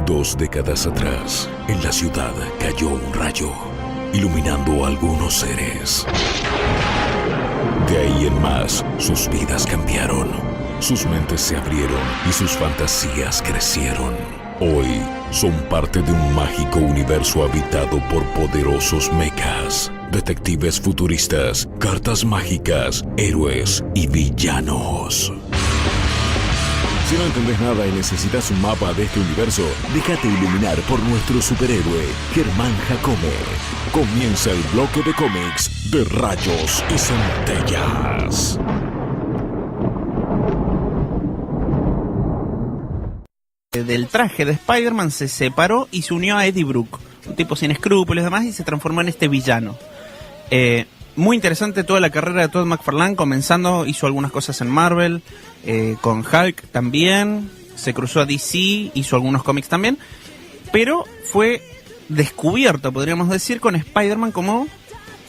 2 décadas atrás, en la ciudad cayó un rayo, iluminando a algunos seres. De ahí en más, sus vidas cambiaron, sus mentes se abrieron y sus fantasías crecieron. Hoy son parte de un mágico universo habitado por poderosos mechas, detectives futuristas, cartas mágicas, héroes y villanos. Si no entendés nada y necesitas un mapa de este universo, déjate iluminar por nuestro superhéroe, Germán Jacome. Comienza el bloque de cómics de Rayos y Centellas. Del traje de Spider-Man se separó y se unió a Eddie Brock, un tipo sin escrúpulos y demás, y se transformó en este villano. Muy interesante toda la carrera de Todd McFarlane, comenzando, hizo algunas cosas en Marvel, con Hulk también, se cruzó a DC, hizo algunos cómics también, pero fue descubierto, podríamos decir, con Spider-Man como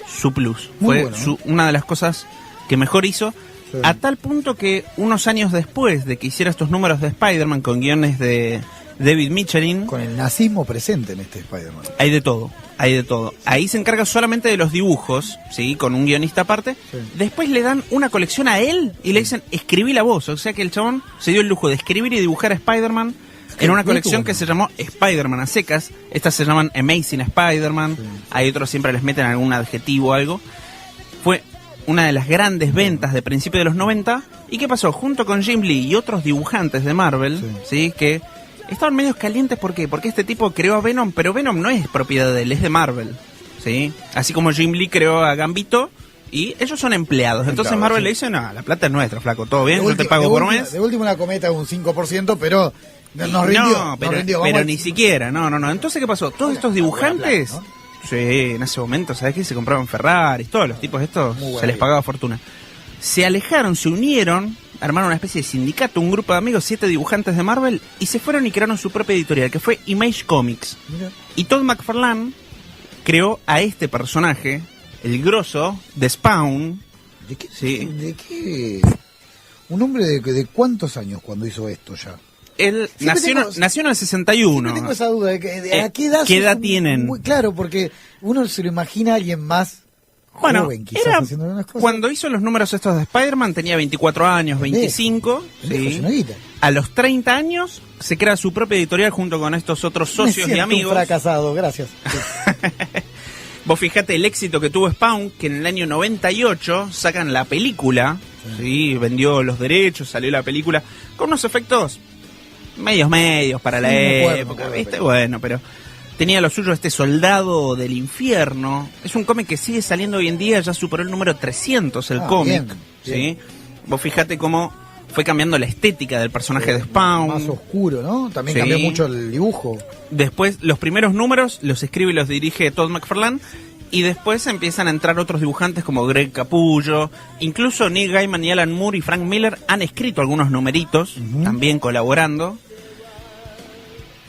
su plus. Fue bueno, una de las cosas que mejor hizo, sí. A tal punto que unos años después de que hiciera estos números de Spider-Man con guiones de David Michelin... Con el nazismo presente en este Spider-Man. Hay de todo. Hay de todo. Ahí se encarga solamente de los dibujos, ¿sí? Con un guionista aparte. Sí. Después le dan una colección a él y le dicen, escribí la voz. O sea que el chabón se dio el lujo de escribir y dibujar a Spider-Man en una colección que se llamó Spider-Man a secas. Estas se llaman Amazing Spider-Man. Sí. Hay otros siempre les meten algún adjetivo o algo. Fue una de las grandes ventas de principios de los 90. ¿Y qué pasó? Junto con Jim Lee y otros dibujantes de Marvel, ¿sí? Que estaban medios calientes, ¿por qué? Porque este tipo creó a Venom, pero Venom no es propiedad de él, es de Marvel, ¿sí? Así como Jim Lee creó a Gambito y ellos son empleados. Entonces claro, Marvel le dice, no, la plata es nuestra, flaco, todo bien, yo te pago por mes. De último la cometa un 5%, pero nos rindió. Pero ni siquiera, no. Entonces, ¿qué pasó? Todos estos dibujantes, plata, ¿no? Sí, en ese momento, ¿sabes qué? Se compraban Ferraris, todos los tipos estos, se les pagaba fortuna. Se alejaron, se unieron, armaron una especie de sindicato, un grupo de amigos, 7 dibujantes de Marvel, y se fueron y crearon su propia editorial, que fue Image Comics. Mira. Y Todd McFarlane creó a este personaje, el grosso, de Spawn. ¿De qué? Sí. ¿De qué? ¿Un hombre de cuántos años cuando hizo esto ya? Él nació en el 61. Tengo esa duda, ¿a qué edad tienen? Muy claro, porque uno se lo imagina a alguien más. Bueno, joven, quizás, cuando hizo los números estos de Spider-Man tenía 24 años, 25. Sí. A los 30 años se crea su propia editorial junto con estos otros socios y amigos. Un fracasado, gracias. Vos fijate el éxito que tuvo Spawn, que en el año 98 sacan la película, sí, vendió los derechos, salió la película, con unos efectos medios para la época, ¿viste? Bueno, pero tenía lo suyo este Soldado del Infierno. Es un cómic que sigue saliendo hoy en día, ya superó el número 300 el cómic. Bien. ¿Sí? Vos fijate cómo fue cambiando la estética del personaje de Spawn. Más oscuro, ¿no? También cambió mucho el dibujo. Después, los primeros números los escribe y los dirige Todd McFarlane. Y después empiezan a entrar otros dibujantes como Greg Capullo. Incluso Neil Gaiman y Alan Moore y Frank Miller han escrito algunos numeritos, también colaborando.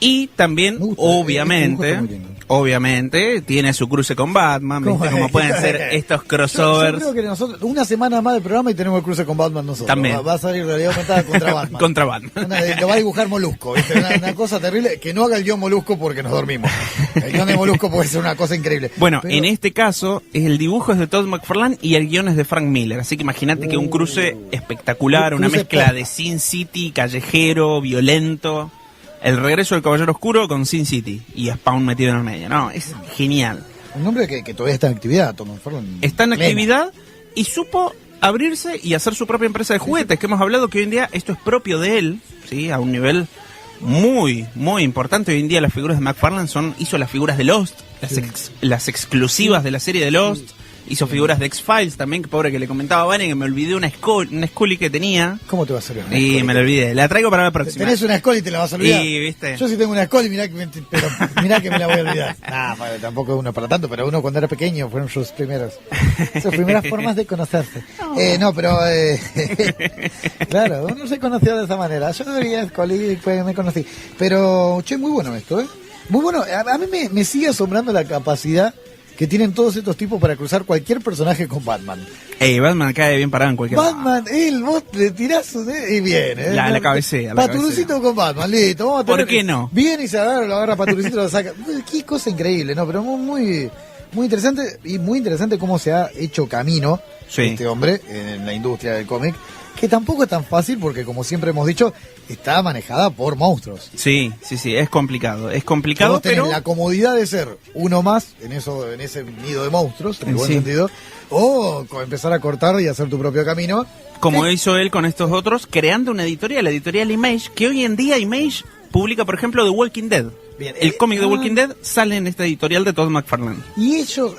Y también, obviamente, tiene su cruce con Batman, ¿viste? Como pueden ser estos crossovers. Yo creo que nosotros, una semana más de programa y tenemos el cruce con Batman nosotros. También. Va a salir realidad aumentada contra Batman. Contra Batman. Lo va a dibujar Molusco, ¿viste? Una cosa terrible. Que no haga el guión Molusco porque nos dormimos. El guión de Molusco puede ser una cosa increíble. Bueno, en este caso, el dibujo es de Todd McFarlane y el guión es de Frank Miller. Así que imagínate que un cruce espectacular, una mezcla de Sin City, callejero, violento. El regreso del Caballero Oscuro con Sin City y Spawn metido en el medio. No, es genial. Un hombre que todavía está en actividad, Tom McFarlane. Está en actividad y supo abrirse y hacer su propia empresa de juguetes, que hemos hablado que hoy en día esto es propio de él, ¿sí? A un nivel muy importante. Hoy en día las figuras de McFarlane hizo las figuras de Lost, las exclusivas de la serie de Lost. Hizo figuras de X-Files también, que pobre que le comentaba a Vane que me olvidé una Scully que tenía. ¿Cómo te va a salir una Scully? Y me la olvidé. La traigo para la próxima. Tenés una Scully y te la vas a olvidar. Sí, ¿viste? Yo sí tengo una Scully, mirá que me la voy a olvidar. Tampoco es uno para tanto, pero uno cuando era pequeño fueron sus primeras formas de conocerse. Claro, uno se conoció de esa manera. Yo veía Scully y después me conocí. Pero, muy bueno esto, ¿eh? Muy bueno. A mí me sigue asombrando la capacidad que tienen todos estos tipos para cruzar cualquier personaje con Batman. Batman cae bien parado en cualquier Batman, vos le tirás y viene. La cabecea. Paturucito con Batman, listo. Vamos a tener, ¿por qué no? Viene y se agarra, lo agarra Paturucito y lo saca. Qué cosa increíble, ¿no? Pero muy interesante, y muy interesante cómo se ha hecho camino este hombre en la industria del cómic, que tampoco es tan fácil porque, como siempre hemos dicho, está manejada por monstruos. Sí, es complicado. Es complicado, Vos tenés pero la comodidad de ser uno más en ese nido de monstruos, en el buen sentido, o empezar a cortar y hacer tu propio camino. Como hizo él con estos otros, creando una editorial, la editorial Image, que hoy en día Image publica, por ejemplo, The Walking Dead. Bien, el cómic de Walking Dead sale en esta editorial de Todd McFarlane. Y ellos,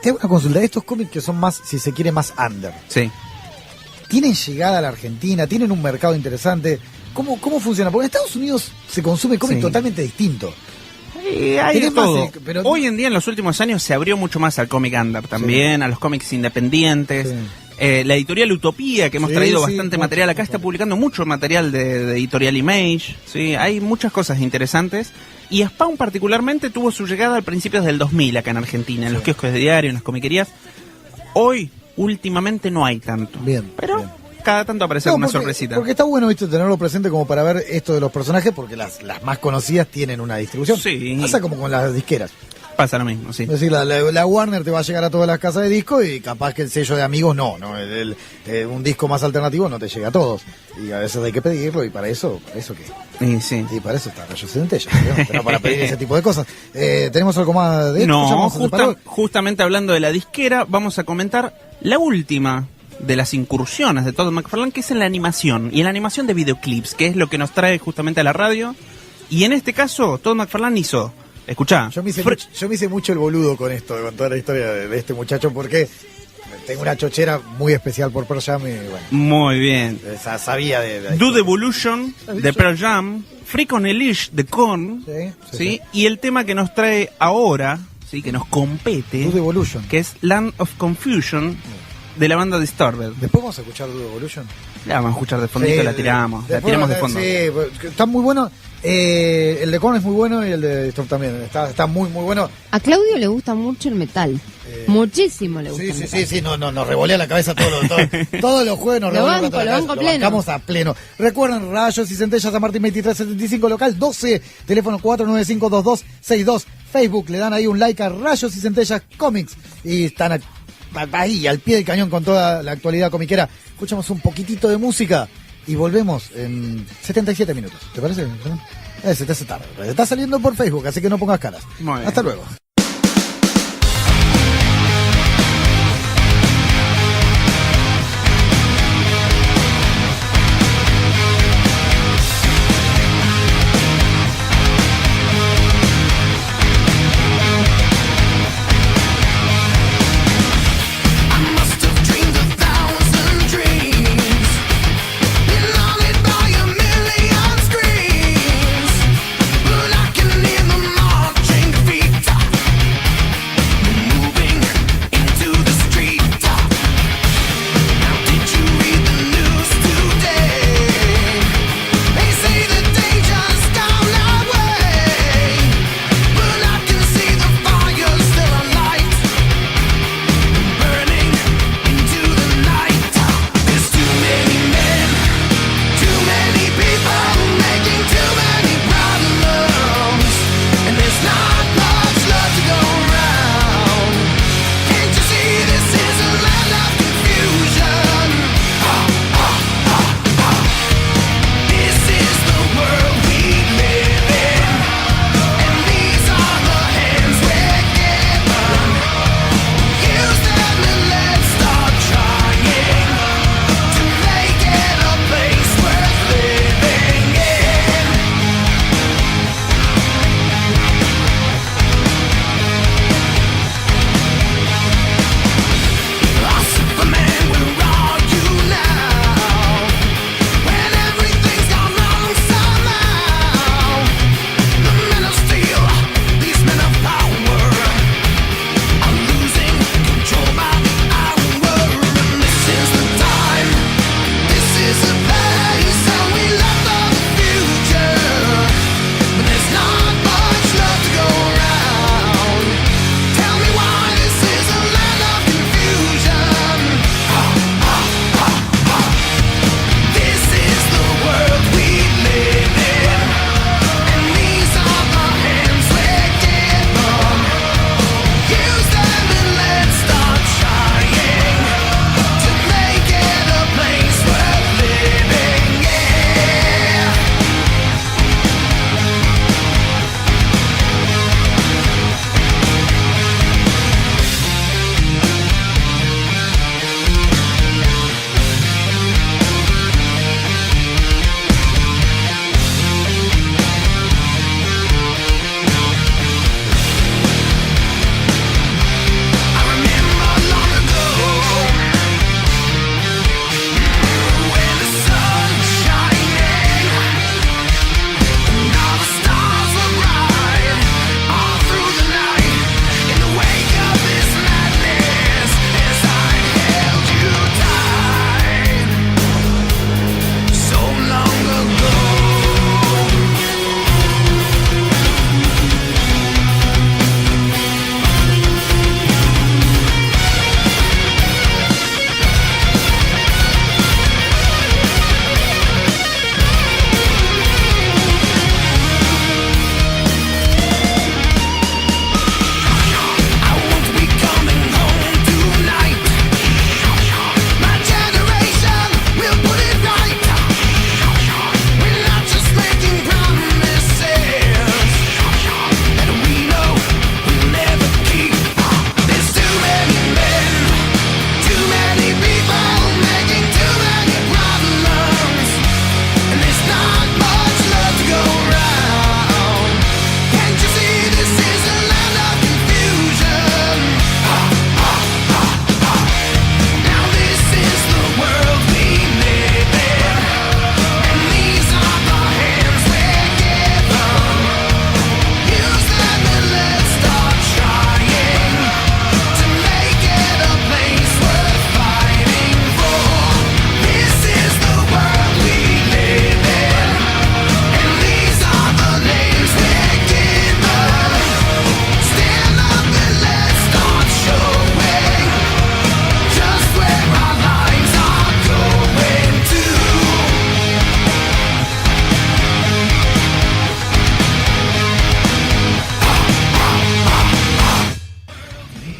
te hago una consulta, estos cómics que son más, si se quiere, más under. Sí. ¿Tienen llegada a la Argentina? ¿Tienen un mercado interesante? ¿Cómo funciona? Porque en Estados Unidos se consume cómic totalmente distinto. Hay de todo. Pero... Hoy en día, en los últimos años, se abrió mucho más al cómic under también, a los cómics independientes. La editorial Utopía, que hemos traído bastante material acá, está publicando mucho material de editorial Image. Sí, hay muchas cosas interesantes. Y Spawn particularmente tuvo su llegada al principios del 2000 acá en Argentina, en los kioscos de diario, en las comiquerías. Hoy, últimamente, no hay tanto. Pero cada tanto aparece una sorpresita. Porque está bueno, ¿viste?, tenerlo presente como para ver esto de los personajes, porque las más conocidas tienen una distribución. Sí. Pasa como con las disqueras. Pasa lo mismo, sí. Es decir, la Warner te va a llegar a todas las casas de disco y capaz que el sello de amigos no. Un disco más alternativo no te llega a todos. Y a veces hay que pedirlo, y para eso ¿qué? Sí. Y para eso está Rayos y Centellas, ¿no? Pero para pedir ese tipo de cosas. ¿Tenemos algo más de esto? No, justamente hablando de la disquera, vamos a comentar la última de las incursiones de Todd McFarlane, que es en la animación. Y en la animación de videoclips, que es lo que nos trae justamente a la radio. Y en este caso, Todd McFarlane hizo... Escuchá. Yo me hice mucho el boludo con esto, con toda la historia de este muchacho, porque tengo una chochera muy especial por Pearl Jam y bueno. Muy bien. Sabía de Do the Evolution de Pearl Jam, Freak on a Leash de Korn, sí. Y el tema que nos trae ahora, sí, que nos compete, Do the Evolution, que es Land of Confusion de la banda Disturbed. Después vamos a escuchar Do the Evolution. La vamos a escuchar de fondito, la tiramos de fondo. Sí, está muy bueno. El de Korn es muy bueno y el de Disturbed también. Está muy bueno. A Claudio le gusta mucho el metal. Muchísimo le gusta el metal. Sí, nos revolea la cabeza todos los jueves, nos revolea la cabeza. Lo bancamos a pleno. Recuerden, Rayos y Centellas, San Martín 2375, local 12, teléfono 495-2262, Facebook, le dan ahí un like a Rayos y Centellas Comics y están ahí al pie del cañón con toda la actualidad comiquera. Escuchamos un poquitito de música y volvemos en 77 minutos. ¿Te parece? Se te hace tarde. Está saliendo por Facebook, así que no pongas caras. Hasta luego. But I can hear the marching feet.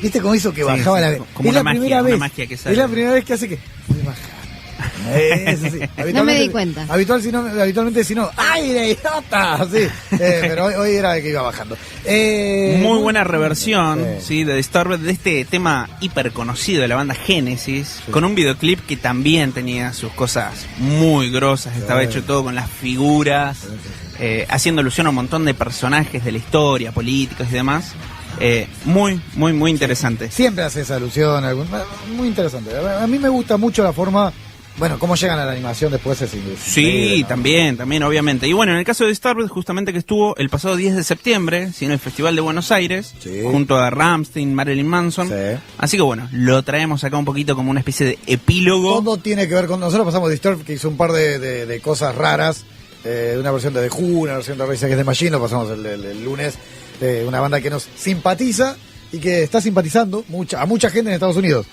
¿Viste cómo hizo que bajaba la... Como es una la magia, primera una vez, magia que sale. es la primera vez que hace que... Eso sí. No me di cuenta. Habitualmente si no, ¡aire, idiota! Sí, pero hoy era de que iba bajando. Muy buena reversión, sí, de Disturbed, de este tema hiper conocido de la banda Genesis, con un videoclip que también tenía sus cosas muy grosas, estaba hecho todo con las figuras, haciendo alusión a un montón de personajes de la historia, políticos y demás. Muy interesante. Siempre hace esa alusión, muy interesante. A mí me gusta mucho la forma... Bueno, cómo llegan a la animación después es sí, ¿no? también, obviamente. Y bueno, en el caso de Disturbed, justamente que estuvo el pasado 10 de septiembre, en el Festival de Buenos Aires, junto a Rammstein, Marilyn Manson. Sí. Así que bueno, lo traemos acá un poquito como una especie de epílogo. Todo tiene que ver con... Nosotros pasamos Disturbed, que hizo un par de cosas raras, una versión de The Who, una versión de Rage Against the Machine, lo pasamos el lunes, una banda que nos simpatiza y que está simpatizando a mucha gente en Estados Unidos,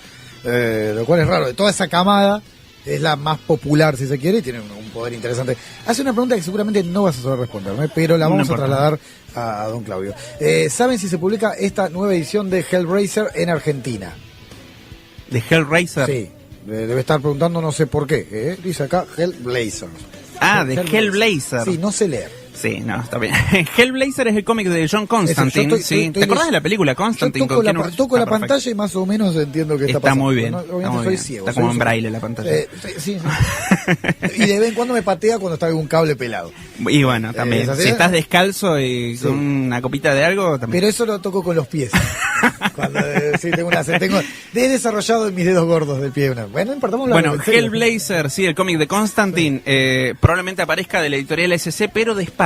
lo cual es raro, de toda esa camada... Es la más popular, si se quiere, y tiene un poder interesante. Hace una pregunta que seguramente no vas a saber responderme, pero la vamos a trasladar a don Claudio. ¿Saben si se publica esta nueva edición de Hellraiser en Argentina? ¿De Hellraiser? Sí, debe estar preguntando, no sé por qué. Dice acá Hellblazer. Ah, de Hellblazer. Sí, no sé leer. Sí, no, está bien. Hellblazer es el cómic de John Constantine. ¿Te acordás de la película Constantine? Yo toco la pantalla y más o menos entiendo que está pasando. Muy bien. No, obviamente soy ciego. Está como en braille la pantalla. Sí. Y de vez en cuando me patea cuando está algún cable pelado. Y bueno, también. Si estás descalzo y con una copita de algo, también. Pero eso lo toco con los pies. Cuando, he desarrollado en mis dedos gordos del pie. Bueno, Hellblazer, sí, el cómic de Constantine, probablemente aparezca de la editorial SC, pero de España.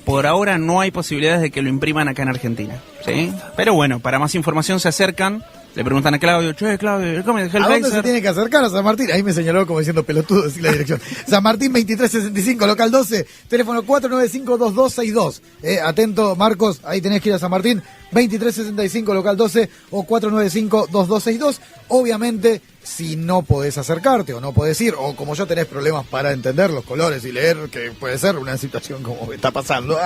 Por ahora no hay posibilidades de que lo impriman acá en Argentina, ¿sí? Pero bueno, para más información se acercan, le preguntan a Claudio, Claudio, el cómic de Hellblazer. ¿A dónde se tiene que acercar? A San Martín. Ahí me señaló como diciendo pelotudo, decir la dirección. San Martín 2365, local 12, teléfono 495-2262. Atento, Marcos, ahí tenés que ir a San Martín 2365, local 12 o 495-2262. Obviamente, si no podés acercarte o no podés ir, o como yo tenés problemas para entender los colores y leer, que puede ser una situación como está pasando.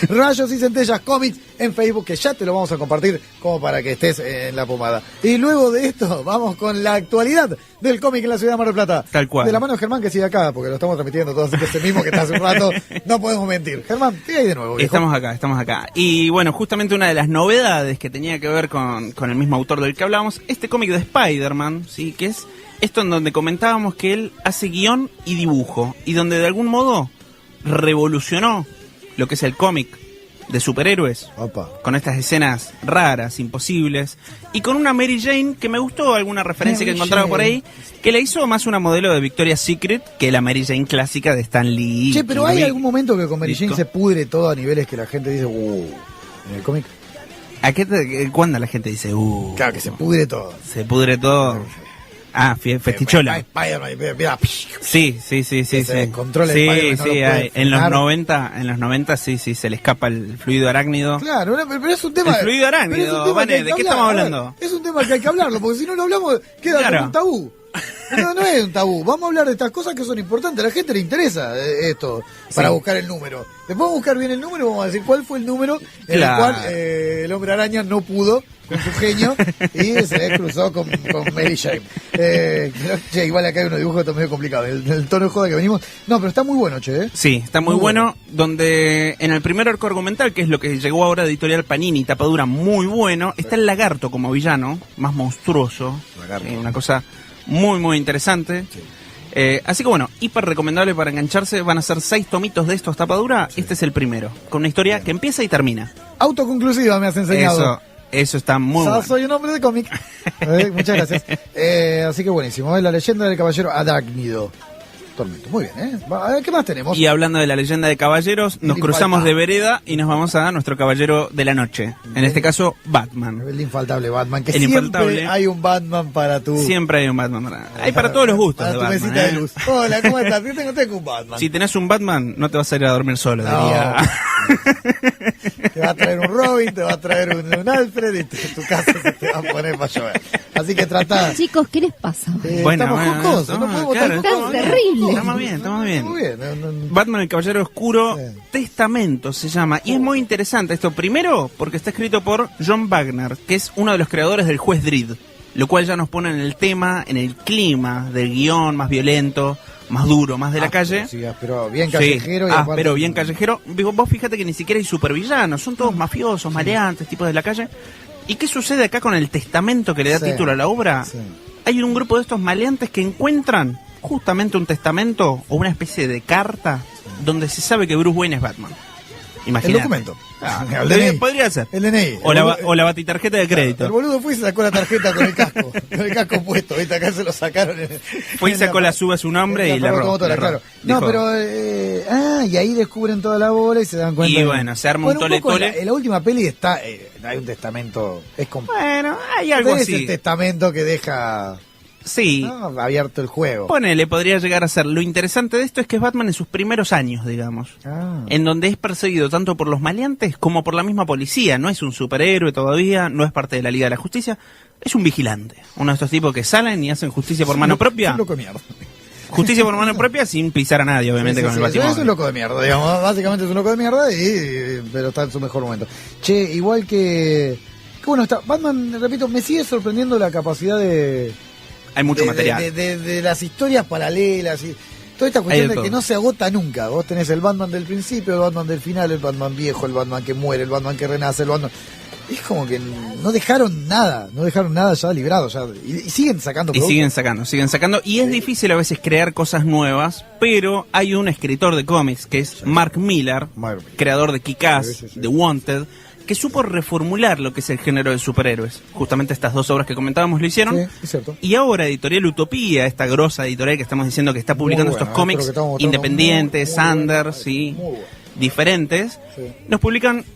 Rayos y Centellas Comics en Facebook, que ya te lo vamos a compartir como para que estés en la pomada. Y luego de esto, vamos con la actualidad del cómic en la ciudad de Mar del Plata. Tal cual. De la mano de Germán, que sigue acá, porque lo estamos transmitiendo todo, así que ese mismo que está hace un rato, no podemos mentir. Germán, ¿qué hay de nuevo, viejo? Estamos acá. Y bueno, justamente una de las novedades que tenía que ver con el mismo autor del que hablábamos, este cómic de Spider-Man, ¿sí? Que es esto en donde comentábamos que él hace guión y dibujo, y donde de algún modo revolucionó lo que es el cómic de superhéroes. Opa. Con estas escenas raras, imposibles, y con una Mary Jane que me gustó, alguna referencia que encontraba por ahí, que la hizo más una modelo de Victoria's Secret que la Mary Jane clásica de Stan Lee. Che, pero ¿hay algún momento que con Mary Jane se pudre todo a niveles que la gente dice, en el cómic? ¿Cuándo la gente dice, Claro, que se pudre todo. Se pudre todo. Ah, festichola. Sí. Controla en los 90 sí, se le escapa el fluido arácnido. Claro, pero es un tema... El fluido arácnido, Vane, ¿de qué estamos hablando? Es un tema que hay que hablarlo, porque si no lo hablamos, queda como un tabú. No es un tabú. Vamos a hablar de estas cosas que son importantes. A la gente le interesa esto para buscar el número. Después de buscar bien el número, vamos a decir cuál fue el número en el cual el Hombre Araña no pudo con su genio y se cruzó con Mary Jane. Igual acá hay unos dibujos medio complicados. El tono de joda que venimos. No, pero está muy bueno, che. Sí, está muy bueno. Donde en el primer arco argumental, que es lo que llegó ahora de Editorial Panini, tapadura muy bueno, está el lagarto como villano, más monstruoso. Una cosa muy interesante. Sí. Así que bueno, hiper recomendable para engancharse. Van a ser 6 tomitos de estos tapadura. Sí. Este es el primero, con una historia que empieza y termina. Autoconclusiva, me has enseñado. Eso está muy bueno. Soy un hombre de cómic. Muchas gracias. Así que buenísimo. La leyenda del caballero Arácnido. Tormento. Muy bien, ¿qué más tenemos? Y hablando de la leyenda de caballeros, nos cruzamos de vereda y nos vamos a nuestro caballero de la noche. En este caso, Batman. El infaltable Batman, que siempre hay un Batman para tú. Siempre hay un Batman. Hay para todos los gustos para de tu Batman. Mesita de luz. Hola, ¿cómo estás? Yo tengo un Batman. Si tenés un Batman, no te vas a ir a dormir solo, diría. Te va a traer un Robin, te va a traer un Alfred y tu casa se te va a poner para llover. Así que trata... Chicos, ¿qué les pasa? Estamos jocosos, no podemos estar jocosos. Es terrible. Estamos bien. Muy bien. Batman el Caballero Oscuro, Sí. Testamento se llama. Y es muy interesante esto. Primero, porque está escrito por John Wagner, que es uno de los creadores del Juez Dredd. Lo cual ya nos pone en el tema, en el clima del guión más violento, más duro, más de la calle. Sí, pero bien callejero. Sí, y aparte- pero bien callejero. Vos fíjate que ni siquiera hay supervillanos, son todos mafiosos, maleantes, tipos de la calle. ¿Y qué sucede acá con el testamento que le da Sí. título a la obra? Sí. Hay un grupo de estos maleantes que encuentran justamente un testamento o una especie de carta donde se sabe que Bruce Wayne es Batman. El Imagínate. documento. Ah, El DNI. podría ser. El DNI. O la batitarjeta de El crédito. boludo fue y se sacó la tarjeta con el casco. Con el casco puesto. ¿Viste? Acá se lo sacaron. Fue y sacó la suba a su nombre y le erró. Claro. No, Dijo, pero... y ahí descubren toda la bola y se dan cuenta. Y bueno, se arma un poco tole-tole. En la última peli está... hay un testamento... Bueno, hay algo es así. el testamento que deja... Sí. ¿no? Abierto el juego. Ponele, podría llegar a ser. Lo interesante de esto es que es Batman en sus primeros años, digamos. En donde es perseguido tanto por los maleantes como por la misma policía. No es un superhéroe todavía, no es parte de la Liga de la Justicia. Es un vigilante. Uno de estos tipos que salen y hacen justicia por mano propia. Es un loco de mierda. Justicia por mano propia sin pisar a nadie, obviamente, con el batimóvil. Es un loco de mierda, digamos. Básicamente es un loco de mierda, pero está en su mejor momento. Che, igual que bueno, está Batman, repito, me sigue sorprendiendo la capacidad de... Hay mucho material. De las historias paralelas y toda esta cuestión de de que todo. no se agota nunca. Vos tenés el Batman del principio, el Batman del final, el Batman viejo, el Batman que muere, el Batman que renace, el Batman... Es como que no dejaron nada ya librado, ya, y siguen sacando Y productos. siguen sacando. Y es difícil a veces crear cosas nuevas, pero hay un escritor de cómics que es Mark Millar, Mark Millar. creador de Kick-Ass, Sí. de Wanted, que supo reformular lo que es el género de superhéroes. Justamente estas dos obras que comentábamos lo hicieron. Sí, es cierto. Y ahora Editorial Utopía, esta grosa editorial que estamos diciendo que está publicando Muy buena, estos cómics creo que estamos independientes, muy Sander, buena, sí, muy buena. diferentes, Sí. nos publican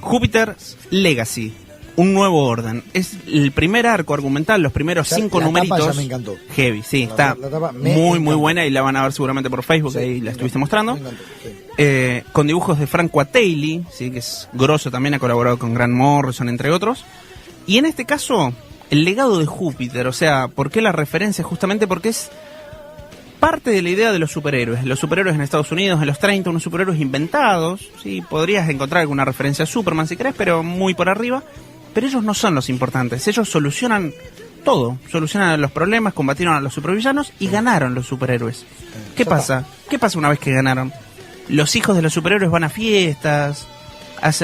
Júpiter's Legacy, un nuevo orden. Es el primer arco argumental, los primeros Ya, 5 la tapa numeritos. ya me encantó. Heavy, sí, La está tapa me muy encantó. buena y la van a ver seguramente por Facebook, Sí, ahí me la estuviste encantó, mostrando. me encantó, sí. Con dibujos de Frank Quattrelli, sí, que es grosso también, ha colaborado con Grant Morrison, entre otros. Y en este caso, el legado de Júpiter, o sea, ¿por qué la referencia? Justamente porque es parte de la idea de los superhéroes. Los superhéroes en Estados Unidos, en los 30, unos superhéroes inventados, sí, podrías encontrar alguna referencia a Superman si querés, pero muy por arriba. Pero ellos no son los importantes, ellos solucionan todo, solucionan los problemas, combatieron a los supervillanos y ganaron los superhéroes. ¿Qué Ya pasa? ¿Qué pasa una vez que ganaron? Los hijos de los superhéroes van a fiestas,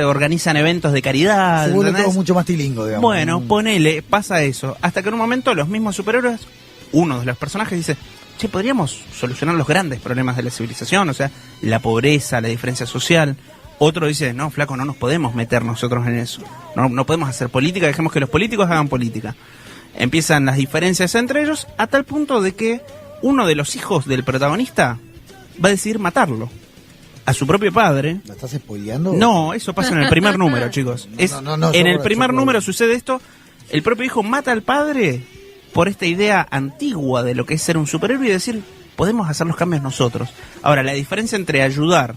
organizan eventos de caridad. Se vuelve ¿entendés? todo mucho más tilingo, digamos. Bueno, ponele, pasa eso. Hasta que en un momento los mismos superhéroes, uno de los personajes dice, che, podríamos solucionar los grandes problemas de la civilización, o sea, la pobreza, la diferencia social. Otro dice, no, flaco, no nos podemos meter nosotros en eso. No podemos hacer política, dejemos que los políticos hagan política. Empiezan las diferencias entre ellos a tal punto de que uno de los hijos del protagonista va a decidir matarlo. A su propio padre. ¿La estás spoileando? No, eso pasa en el primer número, chicos. No, En yo el por primer eso, número sucede esto. El propio hijo mata al padre por esta idea antigua de lo que es ser un superhéroe y decir, podemos hacer los cambios nosotros. Ahora, la diferencia entre ayudar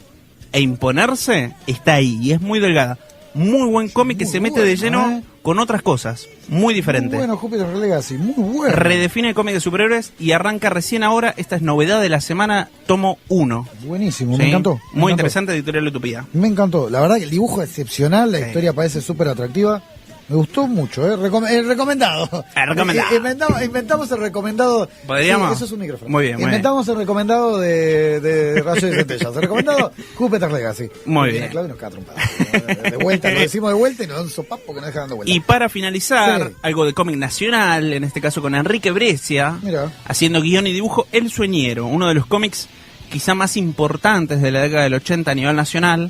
e imponerse está ahí y es muy delgada. Muy buen cómic que Muy se mete de bueno, lleno con otras cosas. Muy diferente. Muy bueno, Júpiter Legacy, muy bueno. Redefine el cómic de superhéroes y arranca recién ahora. Esta es novedad de la semana, tomo 1. Buenísimo, ¿Sí? me encantó. me Muy encantó. interesante, Editorial Utopía. Me encantó. La verdad que el dibujo es excepcional, la Sí. historia parece súper atractiva. Me gustó mucho, recomendado. Recomendado. Inventamos el recomendado. ¿Podríamos? Sí, eso es un micrófono. Muy bien, muy Inventamos el recomendado de Rayos y Centellas. El recomendado, Júpiter Legacy. Muy Y bien. la Claudia nos queda trompada. De vuelta, lo decimos de vuelta y nos dan un sopapo porque nos dejan dando vuelta. Y para finalizar, Sí. algo de cómic nacional, en este caso con Enrique Brescia, Mira. haciendo guión y dibujo, El Sueñero, uno de los cómics quizá más importantes de la década del 80 a nivel nacional,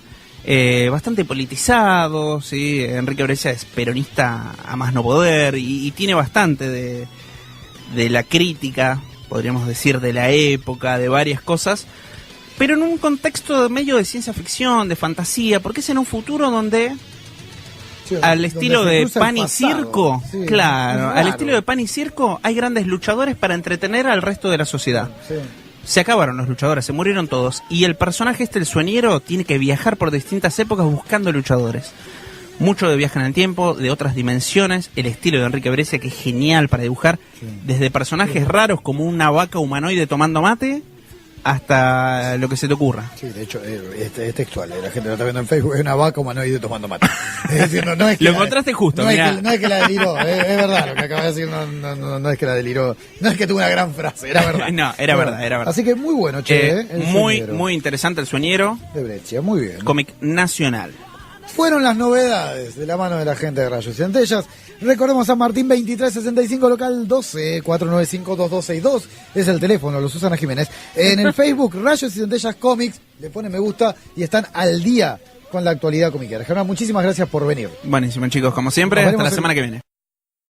bastante politizado, ¿sí? Enrique Brescia es peronista a más no poder y tiene bastante de la crítica, podríamos decir, de la época, de varias cosas, pero en un contexto medio de ciencia ficción, de fantasía, porque es en un futuro donde... Sí, Al donde estilo se de cruza el Pan y pasado. Circo, Sí, claro, es al raro. estilo de Pan y Circo hay grandes luchadores para entretener al resto de la sociedad. Sí. se acabaron los luchadores, se murieron todos, y el personaje el sueñero, tiene que viajar por distintas épocas buscando luchadores. Mucho de viaje en el tiempo, de otras dimensiones, el estilo de Enrique Brescia, que es genial para dibujar, desde personajes raros como una vaca humanoide tomando mate, hasta lo que se te ocurra. Sí, de hecho, es textual, la gente lo está viendo en Facebook, es una vaca humanoide tomando mate. Es decir, no es que lo encontraste justo, no es que la deliró, es verdad, lo que acaba de decir, no es que la deliró, no es que tuvo una gran frase, era verdad. No, era verdad. Así que muy bueno, che, muy interesante el sueñero. De Brescia, muy bien. Cómic nacional. Fueron las novedades de la mano de la gente de Rayos y Centellas. Recordemos San Martín 2365, local 12, 495-2262. Es el teléfono, lo Susana Jiménez. En el Facebook, Rayos y Centellas Comics, le ponen me gusta y están al día con la actualidad comiquera. Germán, muchísimas gracias por venir. Buenísimo, chicos, como siempre, hasta la semana que viene.